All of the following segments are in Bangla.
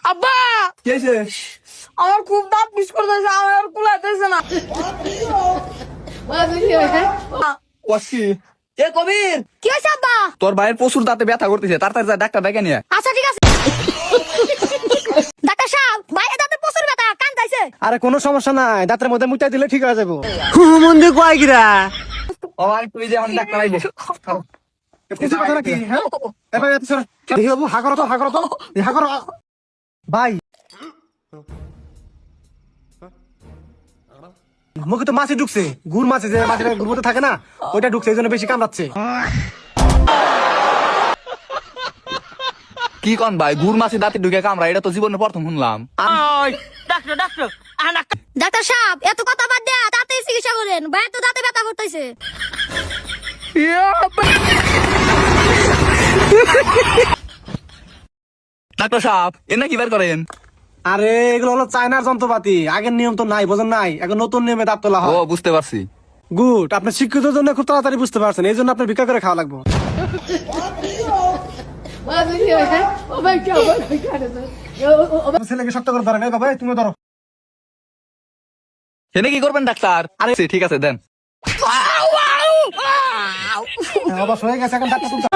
আব্বা কি হয়েছে? আমার খুব দাঁত পিস করতেছে, আমার আর কুলাইতেছে না। কষি এ কবির, কি হয়েছে আব্বা? তোর ভাইয়ের প্রচুর দাঁতে ব্যথা করতেছে, তাড়াতাড়ি যা ডাক্তার ডেকে নিয়ে আয়। আচ্ছা ঠিক আছে। ডাক্তার সাহেব, ভাইয়ের দাঁতে প্রচুর ব্যথা, কান্দাইছে। আরে কোনো সমস্যা নাই, দাঁতের মধ্যে মুটাই দিলে ঠিক হয়ে যাবো। মন্দির কয় গিরা ও ভাই তুই যে আমার ডাক্তার আইবে। কিছু কথা নাকি? হ্যাঁ এবার এত সর দেখি বাবু, হা করো তো, হা করো তো, হা করো। ভাই মুখে তো মাছি ঢুকছে, গুড় মাছি, যে মাছিটা গুড় মধ্যে থাকে না, ওইটা ঢুকছে, এই জন্য বেশি কামড়াচ্ছে। কি কন ভাই, গুড় মাছি দাঁতে ঢুকে কামড়া, এটা তো জীবনে প্রথম শুনলাম। ডাক্তার সাহেব, এত কথা বাদ দেয়া দাঁতে চিকিৎসা করেন, ভাইয়ের তো দাঁতে ব্যথা করতেছে। ডাক্তার সাহেব এ না কি বের করেন? আরে এগুলো হলো চায়নার যন্ত্রপাতি, আগের নিয়ম তো নাই, বোঝেন নাই, এখন নতুন নিয়মে দাঁত তোলা ও হয়। বুঝতে পারছি। গুড, আপনি শিক্ষিত জন্য খুব তাড়াতাড়ি বুঝতে পারছেন, এই জন্য আপনার ভিক্ষা করে খাওয়া লাগবে। ছেলেকে শক্ত করে ধরেন, এই বাবা এই তুমি ধরো। এনে কি করবেন ডাক্তার? আরে ঠিক আছে দেন। অবশ্য হয়ে গেছে, এখন ডাক্তার তুলতে।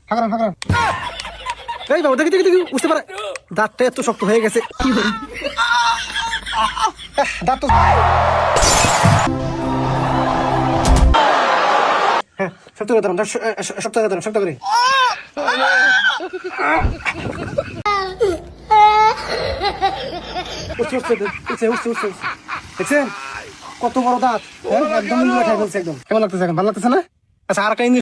হাঁকড়ান, হাঁকড়ান। এই বাবা দেখি দেখি দেখি, বুঝতে পারে দাঁতটা এত শক্ত হয়ে গেছে। কি বলি দাঁত তো, হ্যাঁ শক্ত করে ধরুন, শক্ত করে ধরুন, শক্ত করে। উঠছে উঠছে উঠছে উঠছে উঠছে, দেখছেন কত বড় দাঁত, হ্যাঁ একদম খাই ফেলছে একদম। কেমন লাগতেছে এখন, ভালো লাগতেছে না? আচ্ছা আর একটা